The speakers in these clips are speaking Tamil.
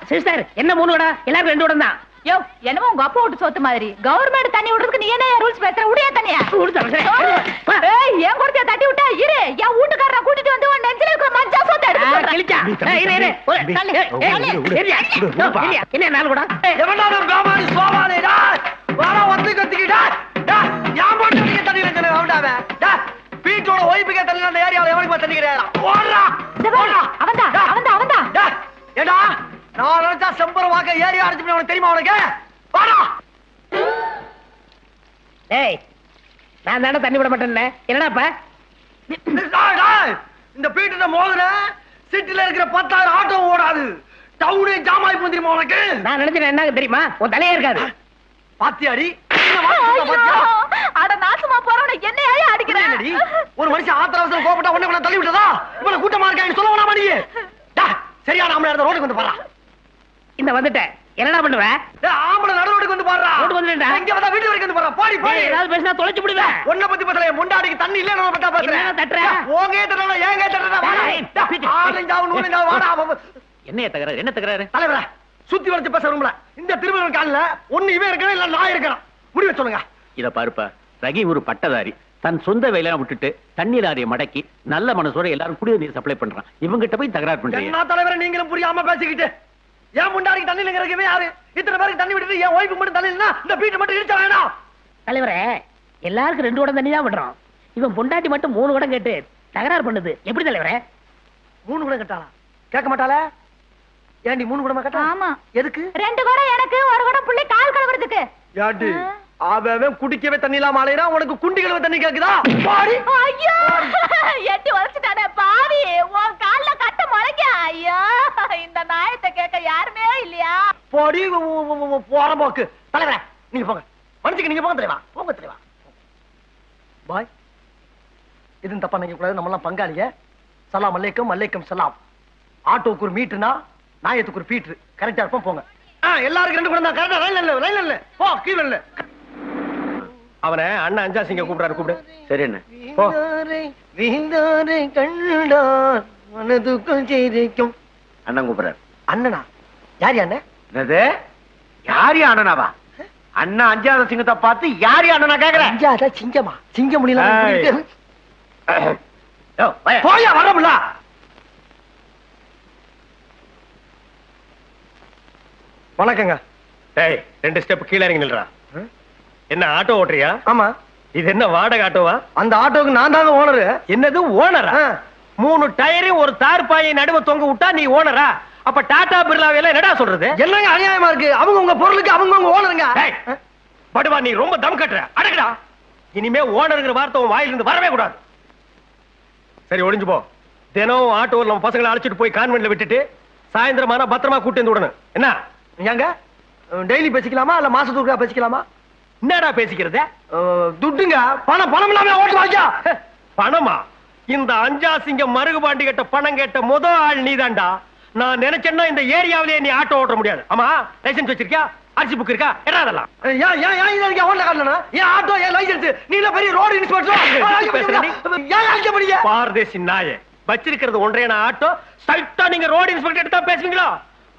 சிஸ்டர் என்ன 3 வடை எல்லாரும் 2 வடை தான். யோ என்னமோ உங்க அப்பா விட்டு சொத்து மாதிரி கவர்மெண்ட் தண்ணி விடுறதுக்கு நீ என்ன ரூல்ஸ் பேசுற? உடையா தண்ணியா? ஏய் ஏன் கொடுத்தியா தட்டி விட்டா? இரு என் வீட்டுக்காரரை கூட்டிட்டு வந்து உன் நெஞ்சில இருக்கிற மஞ்சா சொத்தை எடுத்து கிழிச்சா. என்ன நாள் கூட எவனாலும் காமாடி சோவாதேடா வாடா வந்து கத்திக்கிட்டா யாம் போட்டு தண்ணி வெச்சனே அவடாவே வீட்டோட ஒய்ஃபுக்கே தண்ணி அந்த ஏரியால எவனுக்கு தண்ணி கிடையாதா? ஓடுறா அவன்டா ஏடா நான் நினைச்சா செம்பர வாக்க ஏரியா அடிச்சு உனக்கு தெரியுமா? உனக்கு வாடா. ஏய் நான் தானே தண்ணி விட மாட்டேன்னு என்னடாப்பா? இந்த பீட்டு மோதுன சிட்டில இருக்கிற 10,000 ஆட்டோ ஓடாது. டவுனே ஜாம் ஆகி போந்திருமா உனக்கு? நான் நினைச்சேன் என்ன தெரியுமா? உன் தலையே இருக்காது. பாத்தியாடி அட நாசமா போறவன என்னையா அடிக்கிறேன்? ஒரு மனுஷன் ஆத்திர அவசரம் கோபப்பட்டா உன்னை தள்ளி விட்டதா? இவ்வளவு கூட்டமா இருக்கா சொல்ல வேணாமா நீ? சரியா நாம இடத்துல ரோடுக்கு வந்து பாரா. இந்த வந்துட்டேன் என்னடா பண்ணுவ? ஆம்பளை நடு ரோடுக்கு வந்து பாரா. ரோடு வந்துட்டா இங்க வந்தா வீட்டு வரைக்கும் வந்து பாரா. போடி போடி. ஏதாவது பேசினா தொலைச்சு விடுவேன். ஒன்ன பத்தி பேசல முண்டாடிக்கு தண்ணி இல்ல நம்ம பத்தா பேசுறேன். என்ன தட்டற? ஓங்கே தட்டற ஏங்க தட்டற வாடா. ஆலஞ்சாவு நூலஞ்சாவு வாடா. என்ன தகராறு? என்ன தகராறு? தலைவரே சுத்தி வளைச்சு பேச விரும்பல. இந்த திருமணம் கால்ல ஒண்ணு இவன் இருக்கணும் இல்ல நான் இருக்கணும். முடிவு சொல்லுங்க. இத பாருப்பா, ரகி ஒரு பட்டதாரி. தன் சொந்த வேலையெல்லாம் விட்டுட்டு தண்ணீர் ஆரிய மடக்கி நல்ல மனசோட எல்லாரும் குடிய நீர் சப்ளை பண்றான். இவங்கிட்ட போய் தகராறு பண்றீங்க. என்ன தலைவரே நீங்களும் புரியாம பேசிக்கிட்டு ஏன் முண்டாடிக்கு தண்ணி இல்லங்கறவே யாரு? இத்தனை பேருக்கு தண்ணி விட்டுட்டு ஏன் ஒய்ஃபுக்கு மட்டும் தண்ணி இல்லனா இந்த பீட் மட்டும் இடிச்ச வேணாம். தலைவரே எல்லாருக்கும் 2 குடம் தண்ணி தான் விடுறோம். இவன் பொண்டாட்டி மட்டும் 3 குடம் கேட்டு தகராறு பண்ணுது. எப்படி தலைவரே? 3 குடம் கேட்டாளா? கேட்க மாட்டாளே. ஏண்டி 3 குடமா கேட்டா? ஆமா. எதுக்கு? 2 குடம் எனக்கு, 1 குடம் புள்ளை கால் கழுவுறதுக்கு. யாடி அவன் குடிக்கவே தண்ணி இல்லாம அலையறா. உனக்கு குண்டி கழுவ தண்ணி கேக்குதா? பாடி. ஐயோ எட்டி வளைச்சிட்டானே பாவி. உன் கால்ல கட்ட முளைக்க. ஐயோ இந்த நாயத்தை கேட்க யாருமே இல்லையா? பாடி போற போக்கு. தலைவரே நீங்க போங்க. மனுஷக்கு நீங்க போங்க தலைவா. போங்க தலைவா. பாய். இது தப்பா நினைக்க கூடாது. நம்ம எல்லாம் பங்காளிங்க. சலாம் அலைக்கும் அலைக்கும் சலாம். ஆட்டோக்கு ஒரு மீட்டர்னா நாயத்துக்கு ஒரு பீட்டர். கரெக்டா இருப்போம். போங்க. எல்லாருக்கும் 2 குடம் தான். கரெக்டா லைன் இல்ல. போ கீழ இல்ல. அவனை அண்ணா அஞ்சா சிங்க கூப்பிடாரு. கூப்பிடு. சரி என்ன போ. வீந்தாரை கண்டார் மனதுக்குள் செய்திக்கும். அண்ணன் கூப்பிடுறாரு. அண்ணனா? யார் அண்ணன்? என்னது? யார் அண்ணனாவா? அண்ணா அஞ்சாவது சிங்கத்தை பார்த்து யார் அண்ணனா கேக்குறேன்? அஞ்சாத சிங்கமா? சிங்க முடியல. யோ போயா வரமுல. வணக்கங்க. டேய் 2 ஸ்டெப் கீழ இறங்கி நில்றா. என்ன ஆட்டோ ஓட்டுறியா? ஆமா. இது என்ன வாடகை ஆட்டோவா? அந்த ஆட்டோக்கு நான் தாங்க ஓனர். என்னது ஓனரா? 3 டயரையும் ஒரு தார்பாயை நடுவ தொங்க விட்டா நீ ஓனரா? அப்ப டாடா பிர்லாவையெல்லாம் என்னடா சொல்றது? என்னங்க அநியாயமா இருக்கு? அவங்க உங்க பொருளுக்கு அவங்க ஓனருங்க. படுவா நீ ரொம்ப தம் கட்டுற. அடக்குடா. இனிமே ஓனருங்கிற வார்த்தை உன் வாயிலிருந்து வரவே கூடாது. சரி ஒளிஞ்சு போ. தினம் ஆட்டோவில் நம்ம பசங்களை அழைச்சிட்டு போய் கான்வென்ட்ல விட்டுட்டு சாயந்தரமான பத்திரமா கூட்டி வந்து விடணும். என்ன ஏங்க டெய்லி பேசிக்கலாமா இல்ல மாசத்துக்கு பேசிக்கலாமா? என்னடா பேசிக்கிறது? துட்டுங்க. பணம் இல்லாம ஓட்டு வாங்க. பணமா? இந்த அஞ்சா சிங்கம் மருகுபாண்டி கிட்ட பணம் கேட்ட முதல் ஆள் நீதான்டா. நான் நினைச்சேன்னா இந்த ஏரியாவிலேயே நீ ஆட்டோ ஓட்ட முடியாது. ஆமா லைசென்ஸ் வச்சிருக்கியா? அரிசி புக் இருக்கா? என்ன அதெல்லாம்? பாரதேசி நாயே வச்சிருக்கிறது ஒன்றே ஆட்டோ. சைட்டா நீங்க ரோடு இன்ஸ்பெக்டர் எடுத்தா பேசுவீங்களா?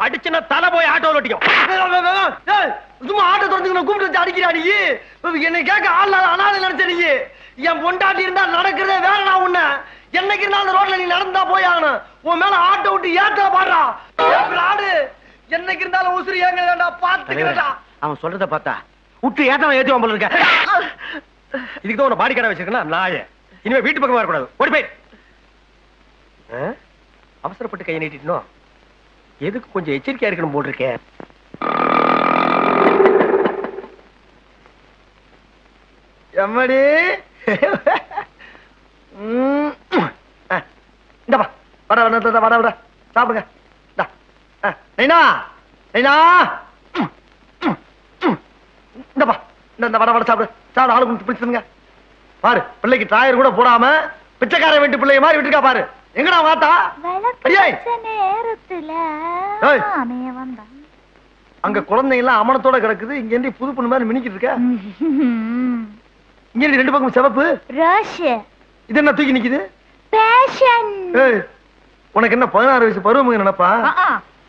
அடிச்சுன்னா தலை போய் ஆட்டோ ஓட்டிக்கும். சும்மா ஆட்டோ தொடர்ந்து கூப்பிட்டு அடிக்கிறா நீ. என்னை கேட்க ஆள் அனாதை நினைச்ச நீ. என் பொண்டாட்டி இருந்தா நடக்கிறதே வேற. நான் உன்ன என்னைக்கு இருந்தாலும் ரோட்ல நீ நடந்தா போய் ஆகணும். உன் மேல ஆட்டோ விட்டு ஏற்ற பாடுறா. ஆடு என்னைக்கு இருந்தாலும் உசுறு ஏங்க வேண்டா பாத்துக்கிறா. அவன் சொல்றத பார்த்தா விட்டு ஏத்தவன் ஏத்துவான் போல இருக்க. இதுக்கு தான் உன பாடி கடை வச்சிருக்கேன் நாயே. இனிமே வீட்டு பக்கம் வரக்கூடாது. ஓடி போய். அவசரப்பட்டு கையை நீட்டிட்டோம். எதுக்கு கொஞ்சம் எச்சரிக்கையா இருக்கணும் போட்டிருக்கேன். எம்மடி இந்தப்பா வட வட வட வட சாப்பிடுங்க. நைனா நைனா இந்தப்பா இந்த வட வட சாப்பிடு. சாப்பிட ஆளு பிடிச்சிருங்க. பாரு பிள்ளைக்கு டயர் கூட போடாம பிச்சைக்கார வீட்டு பிள்ளைய மாதிரி விட்டுருக்கா பாரு. எங்கடா வாத்தா? அங்க குழந்தைங்க எல்லாம் அமனத்தோட கிடக்குது. இங்க இருந்து புது பொண்ணு மாதிரி மினிக்கிட்டு இருக்க. இங்க 2 பக்கம் சிவப்பு. இது என்ன தூக்கி நிக்குது? உனக்கு என்ன 16 வயசு பருவம் நினைப்பா?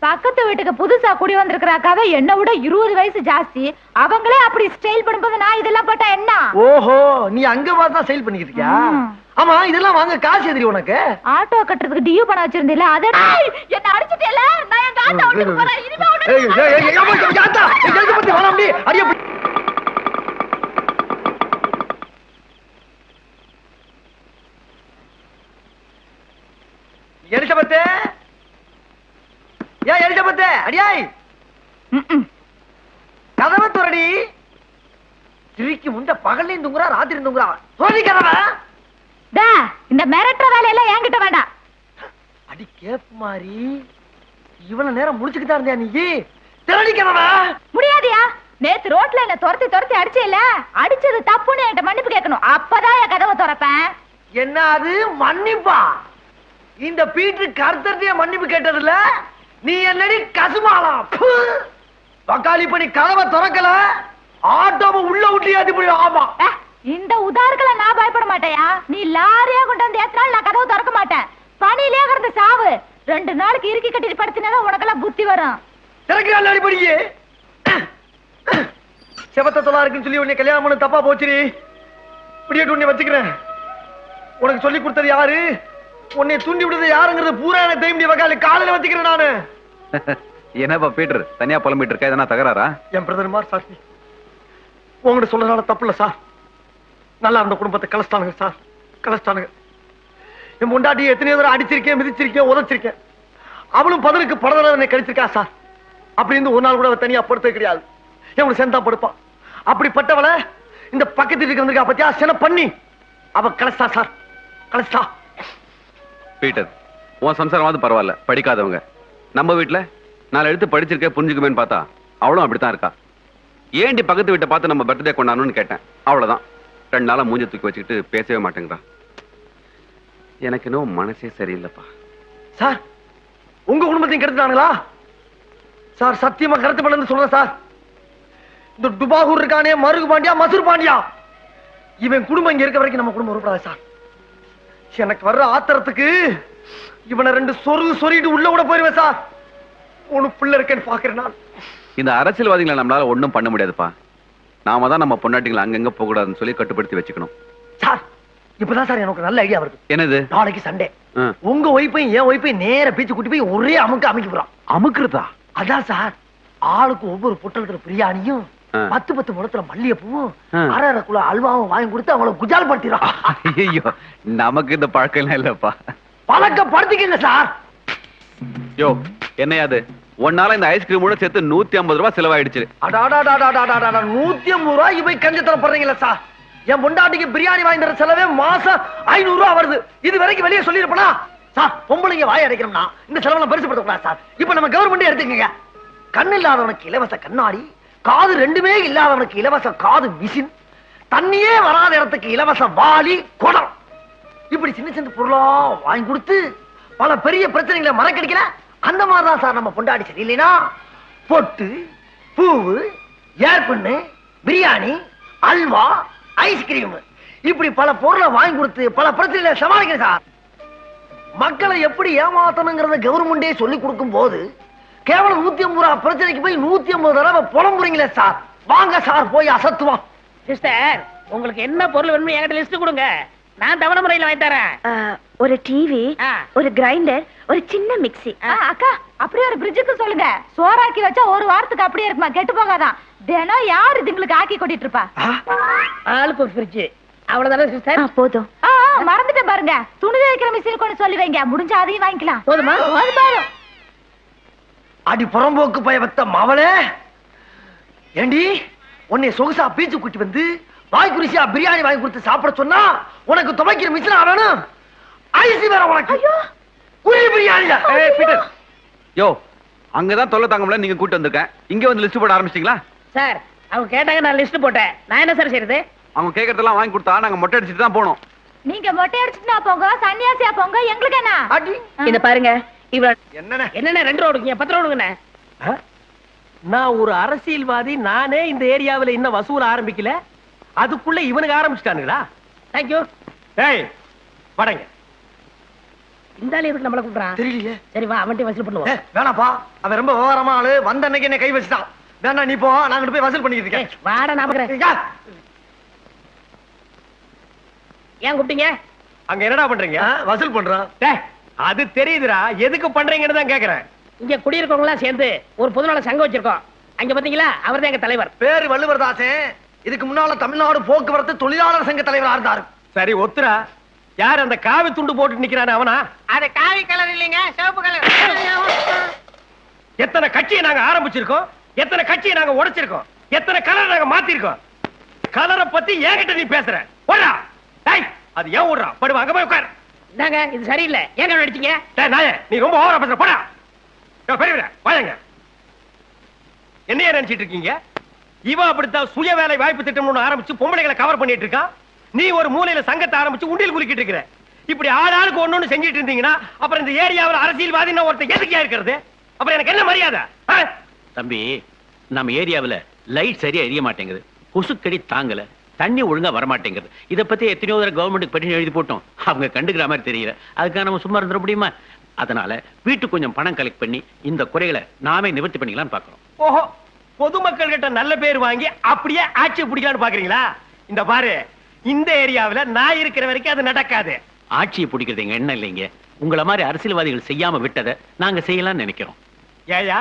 பக்கத்து வீட்டுக்கு புதுசா குடி வந்திருக்கிறாக்காவே என்ன விட 20 வயசு ஜாஸ்தி. அவங்களே அப்படி ஸ்டைல் பண்ணும்போது நான் இதெல்லாம் போட்டா என்ன? ஓஹோ, நீ அங்க பார்த்தா ஸ்டைல் பண்ணிக்கிட்டு இருக்கியா? ஆமா, இதெல்லாம் வாங்க காசு எதிரி உனக்கு? ஆட்டோ கட்டுறதுக்கு டியூ பணம் வச்சிருந்தீல, அத என்ன அடிச்சிட்டேல. நான் எங்க ஆட்டோ ஓட்டிட்டு போறேன். இனிமே எலிசபெத்தே, ஏன் எலிசபெத்தே, அடியாய் கதவை துறடி. திருக்கி முண்ட பகல்லையும் தூங்குறா, ராத்திரி தூங்குறா. துறடி கதவை. இந்த மிரட்டுற வேலையெல்லாம் என்கிட்ட வேண்டாம். அடி கேப் மாதிரி இவ்வளவு நேரம் முடிச்சுக்கிட்டா இருந்தியா நீ? திரடி கதவை. முடியாதியா? நேத்து ரோட்ல என்ன துரத்தி துரத்தி அடிச்சேல, அடிச்சது தப்புன்னு என்கிட்ட மன்னிப்பு கேட்கணும். அப்பதான் என் கதவை திறப்பேன். என்ன அது மன்னிப்பா? இந்த பீட்டர் கருத்தர்கிட்ட மன்னிப்பு கேட்டதுல நீ என்னடி கசுமாளா? வக்காலி பண்ணி கதவை திறக்கல, ஆட்டோவை உள்ள விட்டியாதி போய். ஆமா, இந்த உதாரணத்துல நான் பயப்பட மாட்டேயா. நீ லாரியா கொண்டு வந்து ஏத்தினாலும் நான் கதவை திறக்க மாட்டேன். பணியிலே கிடந்து சாவு. 2 நாளைக்கு இறுக்கி கட்டிட்டு படுத்தினா உனக்கெல்லாம் புத்தி வரும். திறக்கிறாள் அடிப்படியே. செவத்த தொலா இருக்குன்னு சொல்லி உன்னை கல்யாணம் பண்ண தப்பா போச்சுரி. இப்படியே உன்னை வச்சுக்கிறேன். உனக்கு சொல்லி கொடுத்தது யாரு, உன்னை தூண்டி விடுறது யாருங்கிறது பூரா எனக்கு தெரியும். வக்காலி காலையில வச்சுக்கிறேன் நானு. என்னப்பா பீட்டர் தனியா புலம்பிட்டு இருக்கா? எதனா தகராறா? என் பிரதர் மாதிரி சார், உங்ககிட்ட சொல்றதுனால தப்பு இல்ல சார். நல்லா இருந்த குடும்பத்தை கலஸ்தானுங்க சார், கலஸ்தானுங்க. என் முண்டாட்டி எத்தனையோ தடவை அடிச்சிருக்கேன், மிதிச்சிருக்கேன், உதச்சிருக்கேன். அவளும் பதிலுக்கு படத்துல என்னை கழிச்சிருக்கா சார். அப்படி இருந்து ஒரு நாள் கூட தனியா படுத்தது கிடையாது. எவ்வளவு சேர்ந்தா படுப்பா. அப்படிப்பட்டவளை இந்த பக்கத்து வீட்டுக்கு வந்திருக்கா பத்தியா, சின்ன பண்ணி அவ கலஸ்தா சார், கலஸ்தா. பீட்டர், உன் சம்சாரமாவது பரவாயில்ல, படிக்காதவங்க. நம்ம வீட்டுல 4 எழுத்து படிச்சிருக்கேன் புரிஞ்சுக்குமேன்னு பார்த்தா அவளும் அப்படித்தான் இருக்கா. ஏண்டி பக்கத்து வீட்டை பார்த்து நம்ம பர்த்டே கொண்டாடணும்னு கேட்டேன். அவ்வளவுதான், 2 நாளா மூஞ்ச தூக்கி வச்சுக்கிட்டு பேசவே மாட்டேங்கிறா. எனக்கு இன்னும் மனசே சரியில்லைப்பா. சார், உங்க குடும்பத்தையும் கெடுத்துட்டானுங்களா சார்? சத்தியமா கருத்து பண்ணு சொல்றேன் சார். இந்த டுபாகூர் இருக்கானே, மருகு பாண்டியா, மசூர் பாண்டியா, இவன் குடும்பம் இங்க இருக்க வரைக்கும் நம்ம குடும்பம் உருப்படாது சார். எனக்கு வர்ற ஆத்திரத்துக்கு இவனை 2 சொருகிட்டு உள்ள கூட போயிருவேன் சார். உனக்கு பிள்ளை இருக்கேன்னு பாக்குறேன் நான். இந்த அரசியல்வாதிகளை நம்மளால ஒண்ணும் பண்ண முடியாதுப்பா. நாம தான் நம்ம பொண்டாட்டிகளை அங்கங்க போக கூடாதுன்னு சொல்லி கட்டுப்படுத்தி வச்சுக்கணும். சார், இப்பதான் சார் எனக்கு நல்ல ஐடியா வருது. என்னது? நாளைக்கு சண்டே உங்க ஒய்ஃபையும் என் ஒய்ஃபையும் நேர பீச்சு கூட்டி போய் ஒரே அமைக்க போறான். அமுக்குறதா? அதான் சார், ஆளுக்கு ஒவ்வொரு பொட்டலத்துல பிரியாணியும் 10 முழத்துல மல்லிகைப்பூவும் 1/2 கிலோ அல்வாவும் வாங்கி கொடுத்து அவங்கள குஜால் படுத்திடும். ஐயோ, நமக்கு இந்த பழக்கம் எல்லாம் இல்லப்பா. பழக்கம் படுத்திக்கங்க சார். யோ, என்னையாது ஒன்னால இந்த ஐஸ்கிரீமோட சேர்த்து 150 ரூபாய் செலவாயிடுச்சு. 150 ரூபாய்க்கு போய் கஞ்சத்தனம் பண்றீங்களா சார்? என் பொண்டாட்டிக்கு பிரியாணி வாங்கி தர செலவே மாசம் 500 ரூபாய் வருது. இது வரைக்கும் வெளியே சொல்லிருப்பா சார்? பொம்பளைங்க வாய் அடைக்கணும்னா இந்த செலவெல்லாம் பெருசுப்படுத்தக்கூடாது சார். இப்ப நம்ம கவர்மெண்ட் எடுத்துக்கங்க. கண்ணு இல்லாதவனுக்கு இலவச கண்ணாடி, காது 2மே இல்லாதவனுக்கு இலவச காது மிஷின், தண்ணியே வராத இடத்துக்கு இலவச வாளி, குடம், இப்படி சின்ன சின்ன பொருளா வாங்கி கொடுத்து பல பெரிய பிரச்சனைகளை மறக்கடிக்கல. அந்த மாதிரிதான் சார் நம்ம பொண்டாடி சரி இல்லைன்னா பொட்டு, பூவு, ஏர்பண்ணு, பிரியாணி, அல்வா, ஐஸ்கிரீம், இப்படி பல பொருளை வாங்கி கொடுத்து பல பிரச்சனைகளை சமாளிக்கிறேன் சார். மக்களை எப்படி ஏமாத்தணுங்கிறத கவர்மெண்டே சொல்லி கொடுக்கும் போது கேவலம் 150 ரூபாய் பிரச்சனைக்கு போய் 150 தடவை புலம்புறீங்களே சார். வாங்க சார், போய் அசத்துவோம். சிஸ்டர், உங்களுக்கு என்ன பொருள் வேணும்னு என்கிட்ட லிஸ்ட் கொடுங்க, நான் தவணை முறையில் வாங்கி தரேன். ஒரு டிவி, ஒரு கிரைண்டர், ஒரு சின்ன மிக்ஸி. அக்கா, அப்படியே ஒரு பிரிட்ஜுக்கு சொல்லுங்க. சோறாக்கி வச்சா 1 வாரத்துக்கு அப்படியே இருக்குமா, கெட்டு போகாதான். தினம் யாரு இதுங்களுக்கு ஆக்கி கொட்டிட்டு இருப்பா? ஆளுக்கு ஒரு ஃப்ரிட்ஜ், அவ்வளவுதானே சிஸ்டர்? போதும். மறந்துட்டேன் பாருங்க, துணி துவைக்கிற மிஷின் கொண்டு சொல்லி வைங்க, முடிஞ்சா அதையும் வாங்கிக்கலாம். போதுமா? போதும். அடி புறம்போக்கு பயபத்த மவளே, ஏண்டி உன்னை சொகுசா பீச்சு கூட்டி வந்து வாய்க்குரிசியா பிரியாணி வாங்கி கொடுத்து சாப்பிட சொன்னா உனக்கு துவைக்கிற மிஷினா வேணும், ஐசி வேற உனக்கு. குரி பிரியாணியா? பீட்டர், யோ, அங்கதான் தொல்லை தாங்க முடியல, நீங்க கூட்டி வந்திருக்கேன். இங்க வந்து லிஸ்ட் போட ஆரம்பிச்சிட்டீங்களா? சார், அவங்க கேட்டாங்க, நான் லிஸ்ட் போட்டேன். நான் என்ன சார் செய்யறது? அவங்க கேட்கறதெல்லாம் வாங்கி கொடுத்தா நாங்க மொட்டை அடிச்சுட்டு தான் போனோம். நீங்க மொட்டை அடிச்சுட்டு போங்க, சன்னியாசியா போங்க, எங்களுக்கு என்ன? அடி இத பாருங்க, இவ்வளவு என்னண்ணே என்னண்ணே 2 ரூபா கொடுங்க, 10 ரூபா கொடுங்கண்ணே. நான் ஒரு அரசியல்வாதி, நானே இந்த ஏரியாவில் இன்னும் வசூல் ஆரம்பிக்கல, அதுக்குள்ள இவனுக்கு ஆரம்பிச்சிட்டானுங்களா? தேங்க்யூ. ஏய், வடங்க. இந்த ஆளு எதுக்கு நம்மள கூப்பிடுறான்? தெரியலையே. சரி வா அவன்கிட்ட வசூல் பண்ணுவோம். வேணாப்பா, அவன் ரொம்ப விவரமா ஆளு. வந்த அன்னைக்கு என்ன கை வச்சுட்டான். வேணா நீ போ, நாங்க போய் வசூல் பண்ணிக்கிட்டு இருக்கேன். வாடா நான் பாக்குறேன். ஏன் கூப்பிட்டீங்க? அங்க என்னடா பண்றீங்க? வசூல் பண்றோம். அது தெரியுதுடா, எதுக்கு பண்றீங்கன்னு தான் கேக்குறேன். இங்க குடியிருக்கவங்க எல்லாம் சேர்ந்து ஒரு பொதுநல சங்கம் வச்சிருக்கோம். அங்க பாத்தீங்களா, அவர்தான் எங்க தலைவர். பேரு வள்ளுவர்தாசன். இதுக்கு முன்னால தமிழ்நாடு போக்குவரத்து தொழிலாளர் சங்க தலைவரா இருந்தாரு. சரி ஒத்துரா. யார் அந்த காவி துண்டு போட்டு நிக்கிறானே அவனா? அது காவி கலர் இல்லைங்க, சிவப்பு கலர். எத்தனை கட்சியை நாங்க ஆரம்பிச்சிருக்கோம், எத்தனை கட்சியை நாங்க உடைச்சிருக்கோம், எத்தனை கலர் நாங்க மாத்திருக்கோம். கலரை பத்தி என்கிட்ட நீ பேசுற? ஓடுறா. டேய், அது ஏன் ஓடுறா? படுவா, அங்க போய் உட்கார். இந்தாங்க, இது சரியில்லை. ஏங்க அடிச்சீங்க? டேய் நாயே, நீ ரொம்ப ஓவரா பேசுற. போடா. பெரியவரே வாங்க. என்னைய நினைச்சிட்டு இருக்கீங்க? இவ அப்படித்தான் சுய வேலை வாய்ப்பு திட்டம் ஆரம்பிச்சு பொம்பளைகளை கவர் பண்ணிட்டு இருக்கான். நீ ஒரு மூலையில சங்கத்தை ஆரம்பிச்சு உண்டியல் குலுக்கிட்டு இருக்கிற. இப்படி ஆளாளுக்கு ஒண்ணு செஞ்சிட்டு இருந்தீங்கன்னா அப்புறம் இந்த ஏரியாவில் அரசியல்வாதின்னு ஒருத்தர் எதுக்கியா இருக்கிறது? அப்புறம் எனக்கு என்ன மரியாதை? தம்பி, நம்ம ஏரியாவுல லைட் சரியா எரிய மாட்டேங்குது, கொசுக்கடி தாங்கல, தண்ணி ஒழுங்கா வரமாட்டேங்குது. இதை பத்தி எத்தனையோ தடவை கவர்மெண்ட்டுக்கு பெட்டிஷன் எழுதி போட்டோம். அவங்க கண்டுக்கிற மாதிரி தெரியல. அதுக்காக நம்ம சும்மா இருந்துட முடியுமா? அதனால வீட்டுக்கு கொஞ்சம் பணம் கலெக்ட் பண்ணி இந்த குறைகளை நாமே நிவர்த்தி பண்ணிக்கலாம்னு பாக்குறோம். ஓஹோ, பொதுமக்கள் கிட்ட நல்ல பேர் வாங்கி அப்படியே ஆட்சி பிடிக்கலாம்னு பாக்குறீங்களா? இந்த பாரு, இந்த ஏரியாவுல நான் இருக்கிற வரைக்கும் அது நடக்காது. ஆட்சியை பிடிக்கிறது எங்க எண்ணம் இல்லைங்க. உங்களை மாதிரி அரசியல்வாதிகள் செய்யாம விட்டதை நாங்க செய்யலாம்னு நினைக்கிறோம். ஏயா,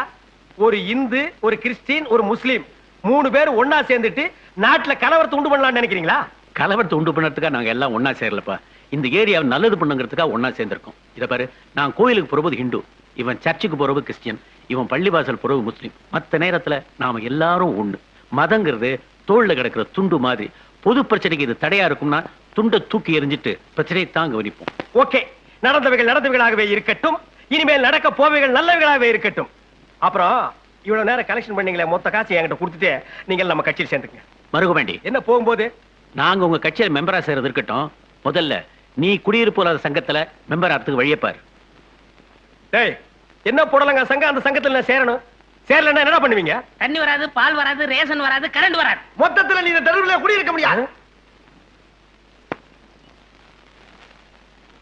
ஒரு இந்து, ஒரு கிறிஸ்டின், ஒரு முஸ்லீம் 3 பேர் ஒன்னா சேர்ந்துட்டு நாட்டுல கலவரத்தை உண்டு பண்ணலாம்னு நினைக்கிறீங்களா? கலவரத்தை உண்டு பண்ணறதுக்காக நாங்க எல்லாம் ஒன்னா சேரலப்பா. இந்த ஏரியாவை நல்லது பண்ணுங்கிறதுக்காக ஒன்னா சேர்ந்திருக்கோம். இத பாரு, நான் கோயிலுக்கு போறது ஹிந்து, இவன் சர்ச்சுக்கு போறது கிறிஸ்டியன், இவன் பள்ளிவாசல் போறது முஸ்லீம். மத்த நேரத்துல நாம எல்லாரும் ஒண்ணு. மதங்கிறது தோல்ல கிடக்கிற துண்டு மாதிரி. பொது பிரச்சனைக்கு இது தடையா இருக்கும்னா துண்டை தூக்கி எறிஞ்சிட்டு பிரச்சனையை தான் கவனிப்போம். ஓகே, நடந்தவைகள் நடந்தவைகளாகவே இருக்கட்டும், இனிமேல் நடக்க போவைகள் நல்லவைகளாகவே இருக்கட்டும். அப்புறம் இவ்வளவு நேரம் கலெக்ஷன் பண்ணீங்களே, மொத்த காசு என்கிட்ட கொடுத்துட்டு நீங்கள் நம்ம கட்சியில் சேர்ந்துங்க. மருகவேண்டி, என்ன போகும்போது நாங்க உங்க கட்சியில மெம்பரா சேர்றது இருக்கட்டும், முதல்ல நீ குடியிருப்பு இல்லாத சங்கத்துல மெம்பர் ஆகிறதுக்கு வழியப்பாரு. டேய், என்ன போடலங்க சங்கம், அந்த சங்கத்துல நான் சேரணும். சேரலன்னா என்ன பண்ணுவீங்க? தண்ணி வராது, பால் வராது, ரேஷன் வராது, கரண்ட் வராது. மொத்தத்துல நீ இந்த தெருவுல குடியிருக்க முடியாது.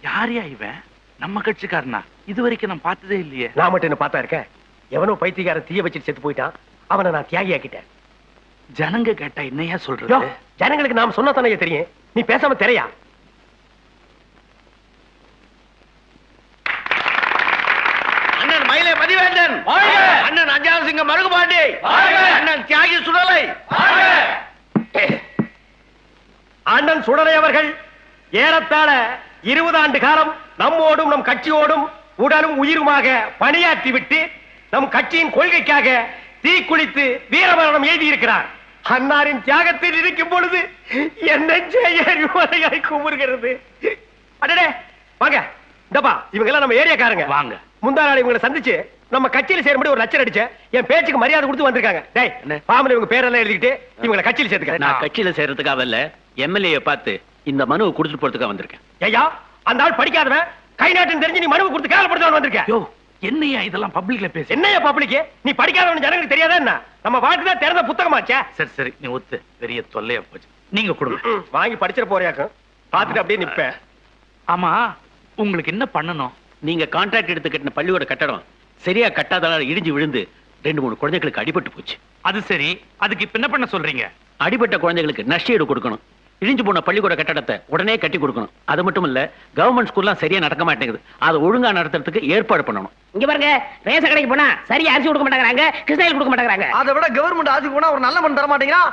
யாரையா இவன்? நம்ம கட்சிக்காரனா? இது வரைக்கும் நான் பார்த்ததே இல்லையே. நான் மட்டும் என்ன பார்த்தா இருக்கேன்? எவனோ பைத்தியக்கார தீய வச்சுட்டு செத்து போயிட்டான். அவனை நான் தியாகி ஆக்கிட்டேன். ஜனங்க கேட்டா என்னையா யோ, சொல்றது? ஜனங்களுக்கு நாம சொன்னா தானே தெரியும். நீ பேசாம தெரையா. அண்ணன் மயிலை மதிவேந்தன், அண்ணன் அஞ்சாவது சிங்க மருகுபாண்டி, அண்ணன் தியாகி சுடலை, அண்ணன் சுடலை அவர்கள் ஏறத்தாழ 20 ஆண்டு காலம் நம்மோடும் நம் கட்சியோடும் உடலும் உயிருமாக பணியாற்றி விட்டு நம் கட்சியின் கொள்கைக்காக தீக்குளித்து வீரமரணம் எழுதியிருக்கிறார். அன்னாரின் தியாகத்தில் இருக்கும் பொழுது என்ன செய்ய குமுறுகிறது. அடடே வாங்க, இந்தப்பா இவங்க எல்லாம் நம்ம ஏரியாக்காரங்க. வாங்க. முந்தா நாள் இவங்களை சந்திச்சு நம்ம கட்சியில சேரும்படி ஒரு லட்சம் அடிச்ச என் பேச்சுக்கு மரியாதை கொடுத்து வந்திருக்காங்க. டேய், பாமல இவங்க பேரெல்லாம் எழுதிட்டு இவங்களை கட்சியில சேர்த்துக்க. நான் கட்சியில சேர்றதுக்காக இல்ல, எம்எல்ஏ பார்த்து இந்த மனுவை கொடுத்துட்டு போறதுக்காக வந்திருக்கேன். ஐயா, அந்த ஆள் படிக்காதவன், கை நாட்டுன்னு தெரிஞ்சு நீ மனுவை கொடுத்து கேவலப்படுத்தவன் வந்திருக்கேன். யோ, என்னையா இதெல்லாம் பப்ளிக்ல பேச? என்னையா பப்ளிக்? நீ படிக்காதவன் ஜனங்களுக்கு தெரியாதா என்ன? நம்ம வாழ்க்கை தான் திறந்த புத்தகமாச்சே. சரி சரி, நீ ஒத்து. பெரிய தொல்லையா போச்சு. நீங்க கொடுங்க. வாங்கி படிச்சிட போறியாக்கும். பாத்துட்டு அப்படியே நிப்ப. ஆமா, உங்களுக்கு என்ன பண்ணணும்? நீங்க கான்ட்ராக்ட் எடுத்து கட்டின பள்ளியோட கட்டடம் சரியா கட்டாதனால இடிஞ்சு விழுந்து 2-3 குழந்தைகளுக்கு அடிபட்டு போச்சு. அது சரி, அதுக்கு இப்ப என்ன பண்ண சொல்றீங்க? அடிபட்ட குழந்தைகளுக்கு நஷ்டஈடு கொடுக்கணும். இடிஞ்சு போன பள்ளிக்கூட கட்டடத்தை உடனே கட்டி கொடுக்கணும். அது மட்டும் இல்ல, கவர்மெண்ட் ஸ்கூல்லாம் சரியா நடக்க மாட்டேங்குது, அதை ஒழுங்கா நடத்துறதுக்கு ஏற்பாடு பண்ணணும். இங்க பாருங்க, ரேஷன் கடைக்கு போனா சரியா அரிசி கொடுக்க மாட்டேங்கிறாங்க, கிருஷ்ணகிரி கொடுக்க மாட்டேங்கிறாங்க. அதை விட கவர்மெண்ட் ஆட்சிக்கு போனா ஒரு நல்ல மண் தர மாட்டீங்கன்னா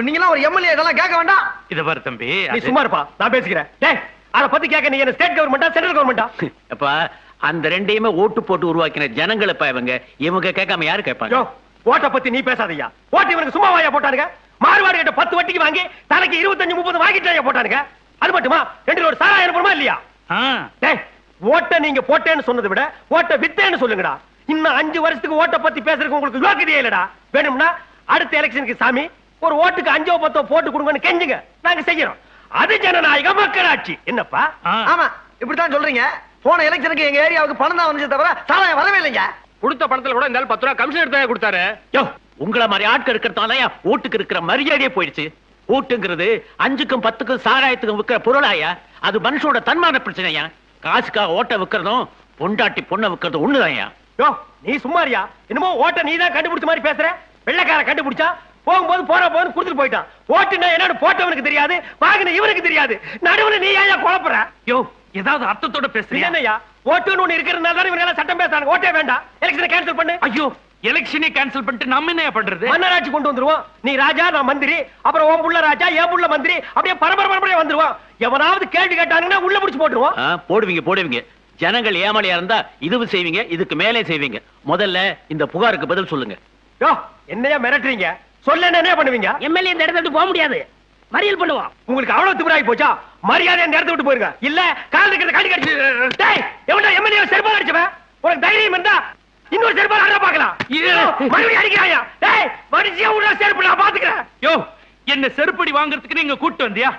நீங்க ஒரு எம்எல்ஏ இதெல்லாம் கேட்க வேண்டாம். இத பாரு தம்பி, நீ சும்மா இருப்பா, நான் பேசிக்கிறேன். டேய், அத பத்தி கேட்க நீ என்ன ஸ்டேட் கவர்மெண்டா சென்ட்ரல் கவர்மெண்டா? அப்ப அந்த ரெண்டையுமே ஓட்டு போட்டு உருவாக்கின ஜனங்களை இவங்க கேட்காம யாரு கேட்பாங்க? யோ, ஓட்ட பத்தி நீ பேசாதய்யா. ஓட்டு இவனுக்கு சும்மா வாயா போட்டானுங்க. மாறுவாடு கிட்ட 10 வட்டிக்கு வாங்கி தலைக்கு 25-30 வாங்கிட்டாயா போட்டானுங்க. அது மட்டுமா, 2 ஒரு சாராயம் போடுமா இல்லையா? டேய், ஓட்ட நீங்க போட்டேன்னு சொன்னதை விட ஓட்ட வித்தேன்னு சொல்லுங்கடா. இன்னும் 5 வருஷத்துக்கு ஓட்ட பத்தி பேசுறதுக்கு உங்களுக்கு யோக்கியதையே இல்லடா. வேணும்னா அடுத்த எலெக்ஷனுக்கு சாமி ஒரு ஓட்டுக்கு 5-10 போட்டு கொடுங்கன்னு கெஞ்சுங்க, நாங்க செய்யறோம். அது ஜனநாயக மக்களாட்சி. என்னப்பா? ஆமா, இப்படித்தான் சொல்றீங்க. போன எலெக்ஷனுக்கு எங்க ஏரியாவுக்கு பணம் தான் வந்துச்சு தவிர சாராயம் வரவே இல்லைங்க. கொடுத்த பணத்துல கூட இந்த 10 ரூபாய் கமிஷன் எடுத்து கொடுத்தாரு. யோ, உங்களை மாதிரி ஆட்கள் இருக்கிறதால ஓட்டுக்கு இருக்கிற மரியாதையே போயிடுச்சு. ஓட்டுங்கிறது 5க்கும் 10க்கும் சாராயத்துக்கும் விற்கிற பொருளாயா? அது மனுஷனோட தன்மான பிரச்சனையா? காசுக்காக ஓட்ட விக்கிறதும் பொண்டாட்டி பொண்ணை விக்கிறதும் ஒண்ணுதான்யா. யோ நீ சும்மாரியா? என்னமோ ஓட்ட நீ தான் கண்டுபிடிச்ச மாதிரி பேசுற. வெள்ளைக்கார கண்டுபிடிச்சா போகும்போது போற போது கொடுத்துட்டு போயிட்டான். ஓட்டுனா என்னன்னு போட்டவனுக்கு தெரியாது, வாங்கின இவனுக்கு தெரியாது. நடுவுல நீ ஏன் குழப்புற? யோ ஏதாவது அர்த்தத்தோட பேசுறியா? என்னய்யா ஓட்டுன்னு ஒண்ணு இருக்கிறதுனால தான் இவங்க எல்லாம் சட்டம் பேசுறாங்க. ஓட்டே வேண்டாம், எலெக்ஷனை கேன்சல் பண்ணு. ஐயோ எலெக்ஷனே கேன்சல் பண்ணிட்டு நம்ம என்ன பண்றது? மன்னராட்சி கொண்டு வந்துருவோம். நீ ராஜா, நான் மந்திரி, அப்புறம் உன் புள்ள ராஜா, என் புள்ள மந்திரி, அப்படியே பரபரப்பரையா வந்துருவான். எவனாவது கேள்வி கேட்டாங்கன்னா உள்ள முடிச்சு போட்டுருவோம். போடுவீங்க. ஜனங்கள் ஏமாளியா இருந்தா இதுவும் செய்வீங்க, இதுக்கு மேலே செய்வீங்க. முதல்ல இந்த புகாருக்கு பதில் சொல்லுங்க. யோ என்னையா மிரட்டுறீங்க? சொல்ல என்ன பண்ணுவீங்க? எம்எல்ஏ இந்த இடத்த விட்டு போக முடியாது, மறியல் பண்ணுவோம். உங்களுக்கு அவ்வளவு திமிராகி போச்சா? மரியாதை இந்த இடத்த விட்டு போயிருங்க. இல்ல கால் இருக்கிறத காடி கடிச்சு டேய் எவன்டா எம்எல்ஏ செருப்பால அடிச்சவன்? உனக்கு தைரியம் இருந்தா இன்னொரு செருப்பால அட பார்க்கலாம். மறுபடியும் அடிக்கிறாயா? டேய் வடிச்சியா உள்ள செருப்பு நான் பாத்துக்கிறேன். யோ என்ன செருப்படி வாங்குறதுக்கு நீங்க கூட்டி வந்தியா?